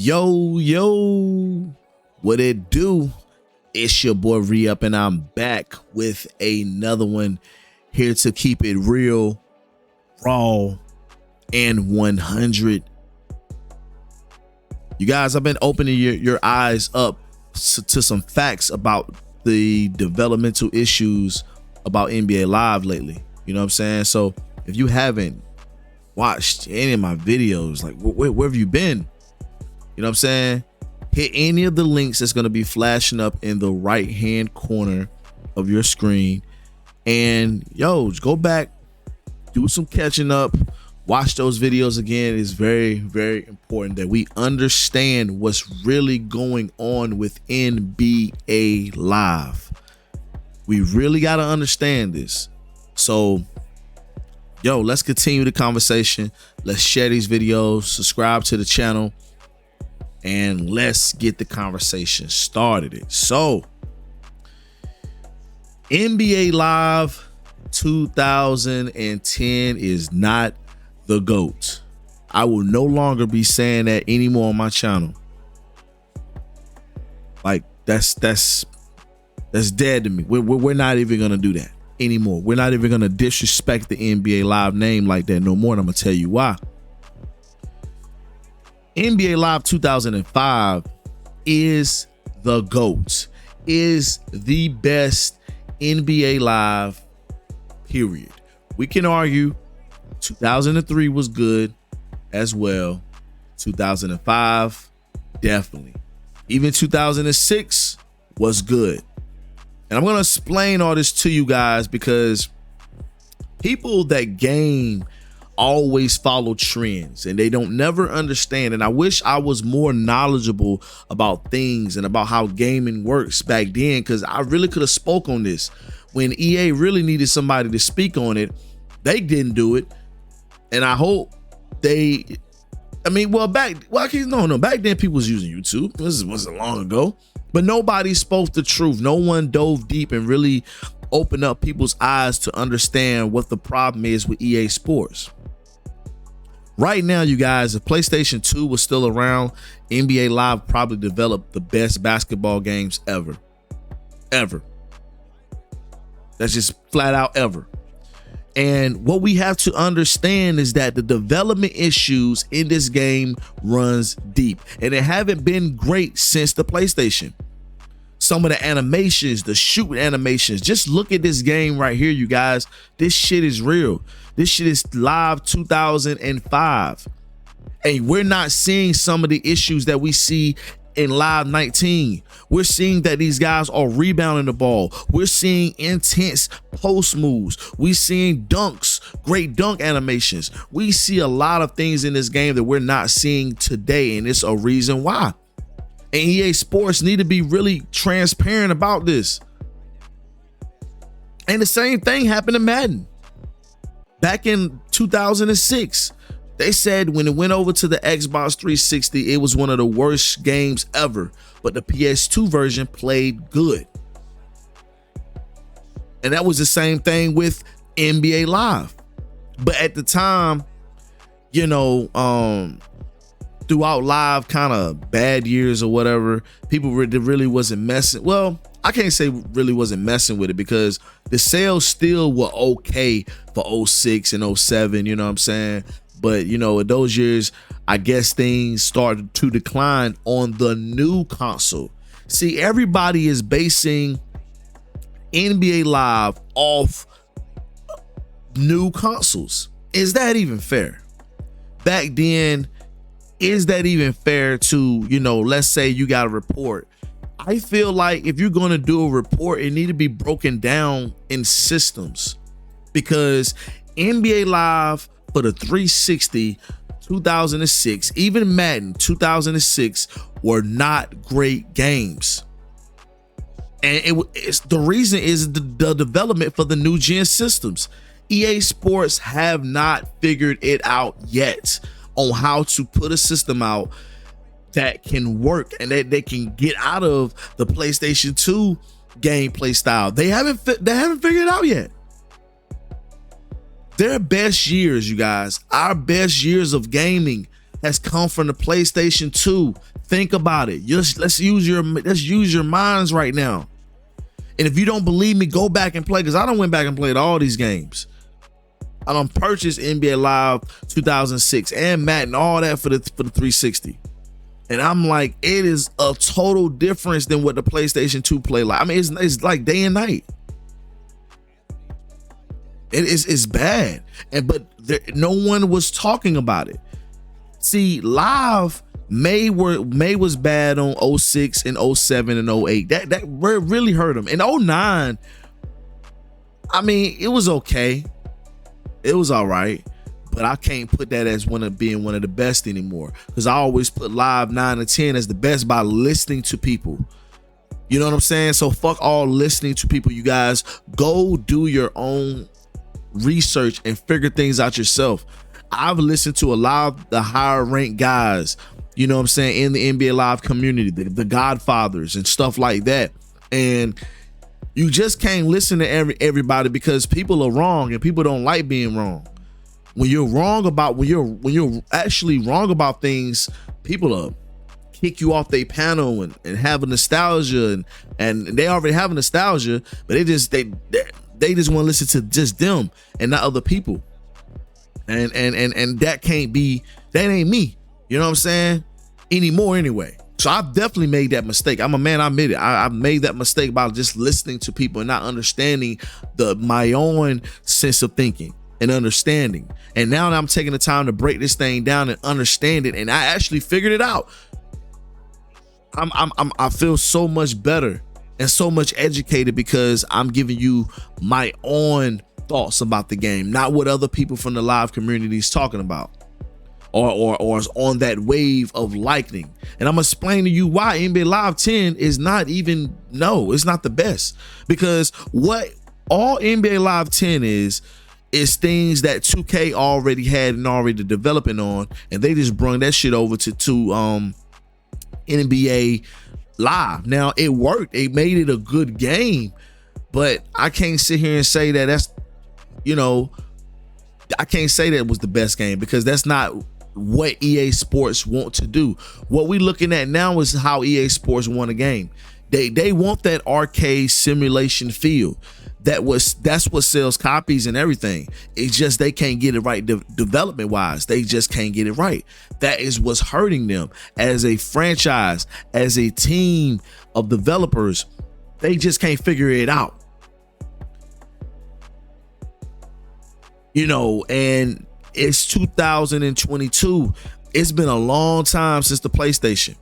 Yo, what it do? It's your boy Re-Up, and I'm back with another one, here to keep it real, raw, and 100. You guys, I've been opening your eyes up to some facts about the developmental issues about NBA Live lately. You know what I'm saying? So if you haven't watched any of my videos, like where have you been? You know what I'm saying? Hit any of the links that's going to be flashing up in the right hand corner of your screen, and just go back, do some catching up, watch those videos again. It's very, very important that we understand what's really going on with NBA Live. We really got to understand this. So let's continue the conversation. Let's share these videos, subscribe to the channel, and let's get the conversation started. So, NBA Live 2010 is not the GOAT. I will no longer be saying that anymore on my channel. Like, that's dead to me. We're not even gonna do that anymore. We're not even gonna disrespect the NBA Live name like that no more, and I'm gonna tell you why. NBA Live 2005 is the GOAT, is the best NBA Live, period. We can argue 2003 was good as well. 2005, definitely. Even 2006 was good. And I'm going to explain all this to you guys because people that game always follow trends and they don't never understand. And I wish I was more knowledgeable about things and about how gaming works back then, because I really could have spoke on this when EA really needed somebody to speak on it. They didn't do it, and I hope back then people was using YouTube. This wasn't long ago, but nobody spoke the truth. No one dove deep and really opened up people's eyes to understand what the problem is with EA Sports. Right now, you guys, if PlayStation 2 was still around, NBA Live probably developed the best basketball games ever. That's just flat out ever. And what we have to understand is that the development issues in this game runs deep, and it haven't been great since the PlayStation. Some of the animations, the shoot animations, just look at this game right here, you guys. This shit is real. This shit is Live 2005. And we're not seeing some of the issues that we see in Live 19. We're seeing that these guys are rebounding the ball. We're seeing intense post moves. We're seeing dunks, great dunk animations. We see a lot of things in this game that we're not seeing today, and it's a reason why. And EA Sports need to be really transparent about this. And the same thing happened to Madden. Back in 2006, they said when it went over to the Xbox 360, it was one of the worst games ever, but the PS2 version played good. And that was the same thing with NBA Live. But at the time, throughout Live kind of bad years or whatever, people really wasn't messing. Well, I can't say really wasn't messing with it, because the sales still were okay for 06 and 07, you know what I'm saying? But, in those years, I guess things started to decline on the new console. See, everybody is basing NBA Live off new consoles. Is that even fair? Back then, is that even fair to, let's say you got a report. I feel like if you're going to do a report, it need to be broken down in systems, because NBA Live for the 360 2006, even Madden 2006 were not great games. And it's the reason is the development for the new gen systems. EA Sports have not figured it out yet on how to put a system out that can work and that they can get out of the PlayStation 2 gameplay style. They haven't figured it out yet. Their best years, you guys, our best years of gaming has come from the PlayStation 2. Think about it. Let's use your minds right now. And if you don't believe me, go back and play, because I done went back and played all these games. I done purchased NBA Live 2006 and Madden, all that for the 360. And I'm like, it is a total difference than what the PlayStation 2 play like. I mean, it's like day and night. It's bad. But no one was talking about it. See, Live, May was bad on 06 and 07 and 08. That really hurt him. In 09, I mean, it was okay. It was all right. But I can't put that as being one of the best anymore, because I always put Live 9 and 10 as the best by listening to people. You know what I'm saying? So fuck all listening to people, you guys. Go do your own research and figure things out yourself. I've listened to a lot of the higher ranked guys, you know what I'm saying, in the NBA Live community, the Godfathers and stuff like that. And you just can't listen to everybody, because people are wrong and people don't like being wrong. When you're actually wrong about things, people kick you off their panel and have a nostalgia, and they already have a nostalgia, but they just want to listen to just them and not other people. And that ain't me. You know what I'm saying? Anymore anyway. So I've definitely made that mistake. I'm a man, I admit it. I've made that mistake by just listening to people and not understanding my own sense of thinking and understanding. And now that I'm taking the time to break this thing down and understand it, and I actually figured it out, I feel so much better and so much educated, because I'm giving you my own thoughts about the game, not what other people from the Live community is talking about or is on that wave of lightning. And I'm gonna explain to you why NBA Live 10 is not it's not the best, because what all NBA Live 10 is things that 2K already had and already developing on, and they just brung that shit over to NBA Live. Now it worked, it made it a good game, but I can't sit here and say that's, you know, I can't say that it was the best game, because that's not what EA Sports want to do. What we looking at now is how EA Sports won a game. They want that arcade simulation feel. That's what sells copies and everything. It's just they can't get it right development wise. They just can't get it right. That is what's hurting them as a franchise, as a team of developers. They just can't figure it out. You know, and it's 2022. It's been a long time since the PlayStation.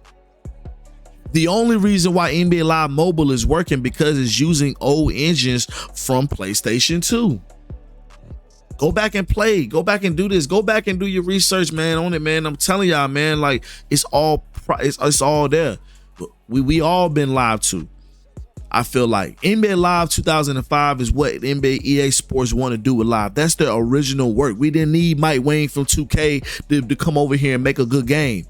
The only reason why NBA Live Mobile is working because it's using old engines from PlayStation 2. Go back and play. Go back and do this. Go back and do your research, man, on it, man. I'm telling y'all, man, like it's all there. We all been live to. I feel like NBA Live 2005 is what NBA EA Sports want to do with Live. That's their original work. We didn't need Mike Wayne from 2K to come over here and make a good game.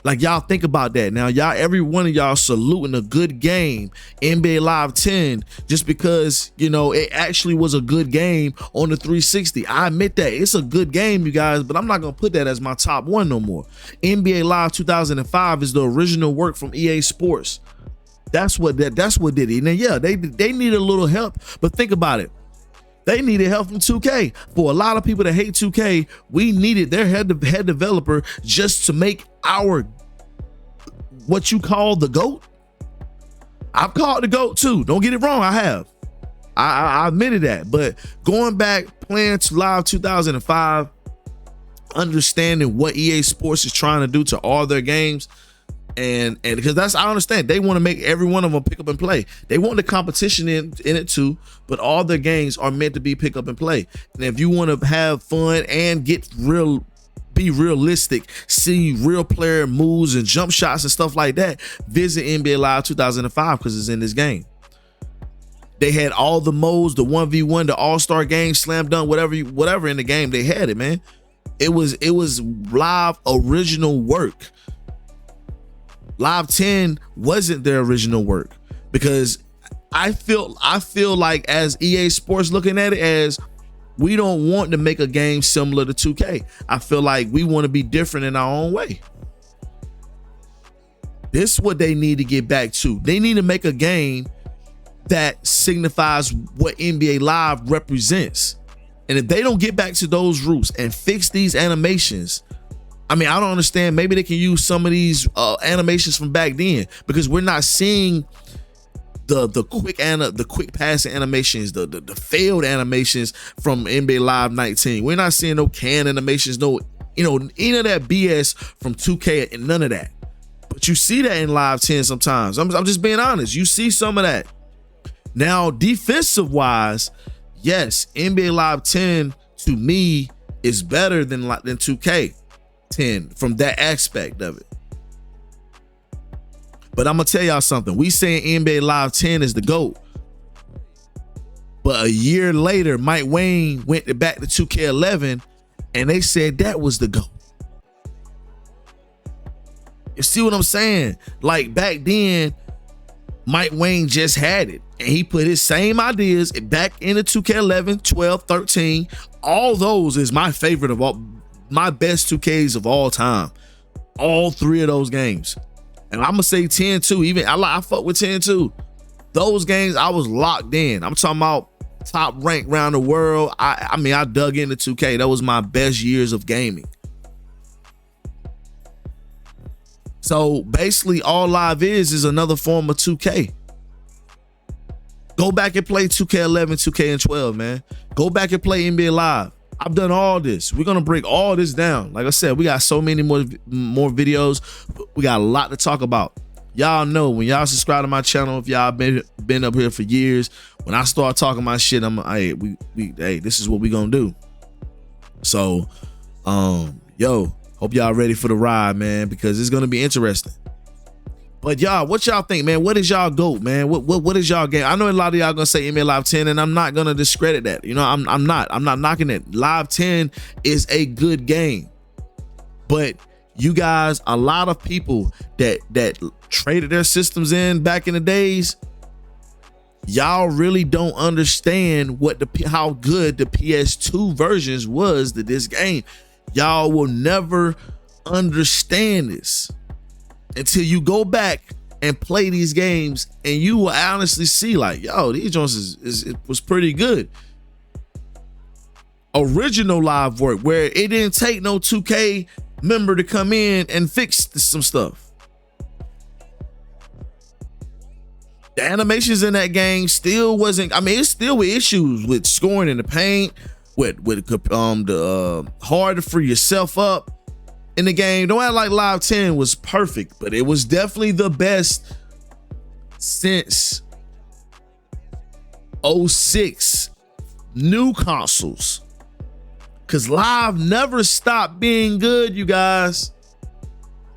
Like, y'all think about that. Now, y'all, every one of y'all saluting a good game, NBA Live 10, just because, you know, it actually was a good game on the 360. I admit that. It's a good game, you guys, but I'm not going to put that as my top one no more. NBA Live 2005 is the original work from EA Sports. That's what did it. And yeah, they need a little help, but think about it. They needed help from 2K. For a lot of people that hate 2K, we needed their head developer just to make our, what you call the GOAT. I've called the GOAT too. Don't get it wrong. I have. I admitted that. But going back, playing to Live 2005, understanding what EA Sports is trying to do to all their games, and because I understand they want to make every one of them pick up and play. They want the competition in it too, but all their games are meant to be pick up and play. And if you want to have fun and be realistic, see real player moves and jump shots and stuff like that, visit NBA Live 2005 because it's in this game. They had all the modes, the 1v1, the all-star game, slam dunk, whatever in the game. They had it, man. It was Live original work. Live 10 wasn't their original work, because I feel like, as EA Sports looking at it, as We don't want to make a game similar to 2K. I feel like we want to be different in our own way. This is what they need to get back to. They need to make a game that signifies what NBA Live represents. And if they don't get back to those roots and fix these animations, I mean, I don't understand. Maybe they can use some of these animations from back then, because we're not seeing the quick passing animations, the failed animations from NBA Live 19. We're not seeing no can animations, no, any of that BS from 2K and none of that. But you see that in Live 10 sometimes. I'm just being honest. You see some of that. Now, defensive wise, yes, NBA Live 10 to me is better than 2K 10 from that aspect of it. But I'm gonna tell y'all something. We saying NBA Live 10 is the GOAT. But a year later, Mike Wayne went back to 2K11 and they said that was the GOAT. You see what I'm saying? Like back then, Mike Wayne just had it. And he put his same ideas back into 2K11, 12, 13. All those is my favorite of all, my best 2Ks of all time. All three of those games. And I'm gonna say 10 too. Even I fuck with 10 too. Those games I was locked in. I'm talking about top rank around the world. I mean, I dug into 2K. That was my best years of gaming. So basically all Live is another form of 2K. Go back and play 2K11, 2K and 12, man. Go back and play NBA Live. I've done all this. We're gonna break all this down. Like I said, we got so many more videos. We got a lot to talk about. Y'all know when y'all subscribe to my channel, if y'all been up here for years, when I start talking my shit, hey, this is what we gonna do. So, yo, hope y'all ready for the ride, man, because it's gonna be interesting. But y'all, what y'all think, man? What is y'all GOAT, man? What is y'all game? I know a lot of y'all gonna say NBA Live 10, and I'm not gonna discredit that. I'm not knocking it. Live 10 is a good game, but you guys, a lot of people that traded their systems in back in the days, y'all really don't understand how good the PS2 versions was to this game. Y'all will never understand this until you go back and play these games, and you will honestly see, like, yo, these joints it was pretty good. Original Live work, where it didn't take no 2K member to come in and fix some stuff. The animations in that game still wasn't, I mean, it's still with issues with scoring in the paint, with the hard to free yourself up in the game. Don't act like Live 10 was perfect, but it was definitely the best since 06 new consoles. Cause Live never stopped being good, you guys.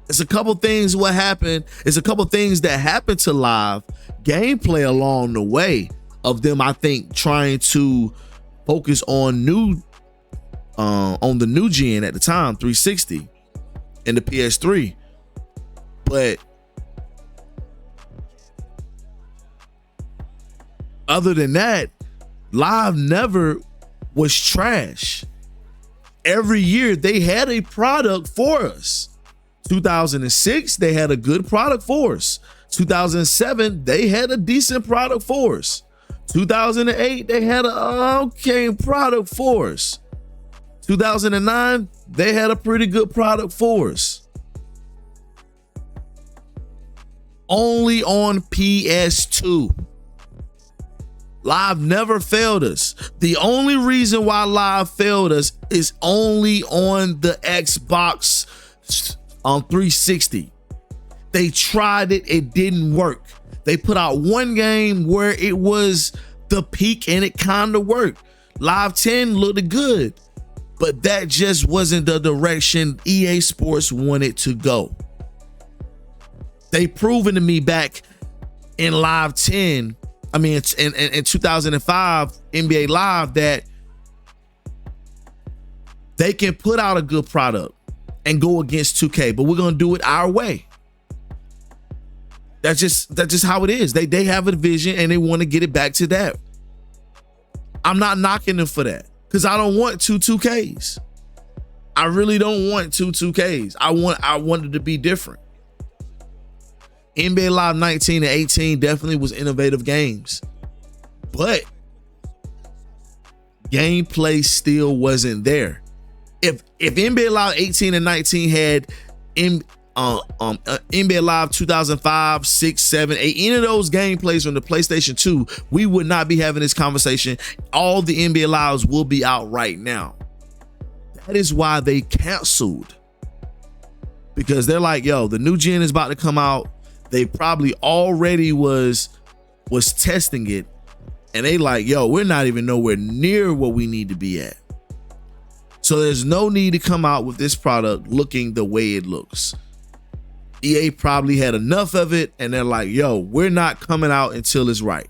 It's a couple things what happened. It's a couple things that happened to Live gameplay along the way of them, I think, trying to focus on the new gen at the time, 360 and the PS3. But other than that, Live never was trash. Every year they had a product for us. 2006, they had a good product for us. 2007, they had a decent product for us. 2008, they had an okay product for us. 2009, they had a pretty good product for us. Only on PS2. Live never failed us. The only reason why Live failed us is only on the Xbox on 360. They tried it, it didn't work. They put out one game where it was the peak and it kind of worked. Live 10 looked good, but that just wasn't the direction EA Sports wanted to go. They proven to me back in Live 10, I mean, in 2005 NBA Live, that they can put out a good product and go against 2K, but we're gonna do it our way. That's just how it is. They have a vision and they want to get it back to that. I'm not knocking them for that. because I don't want two 2Ks. I really don't want two 2Ks. I want it to be different. NBA Live 19 and 18 definitely was innovative games, but gameplay still wasn't there. If NBA Live 18 and 19 had NBA Live 2005, 6, 7, 8, any of those gameplays from the PlayStation 2, we would not be having this conversation. All the NBA Lives will be out right now. That is why they canceled, because they're like, yo, the new gen is about to come out. They probably already was testing it, and they like, yo, we're not even nowhere near what we need to be at. So there's no need to come out with this product looking the way it looks. EA probably had enough of it, and they're like, yo, we're not coming out until it's right.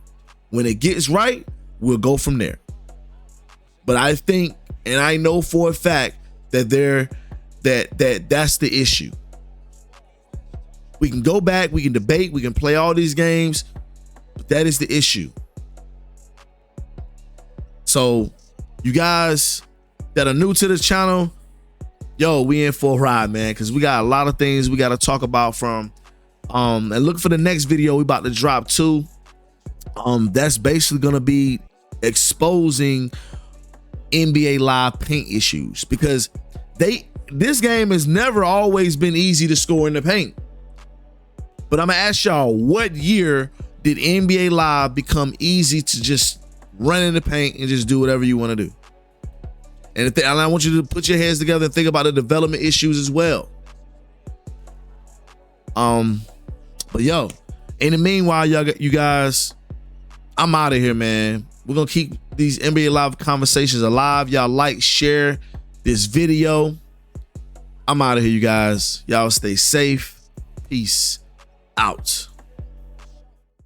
When it gets right, we'll go from there. But I think, and I know for a fact that that's the issue. We can go back, we can debate, we can play all these games, but that is the issue. So you guys that are new to the channel, yo, we in for a ride, man, because we got a lot of things we got to talk about from and look for the next video we about to drop too. That's basically gonna be exposing NBA Live paint issues, because this game has never always been easy to score in the paint. But I'm gonna ask y'all, what year did NBA Live become easy to just run in the paint and just do whatever you want to do? And I want you to put your heads together and think about the development issues as well. But yo, in the meanwhile, you guys, I'm out of here, man. We're gonna keep these NBA Live conversations alive. Y'all like, share this video. I'm out of here, you guys. Y'all stay safe. Peace out.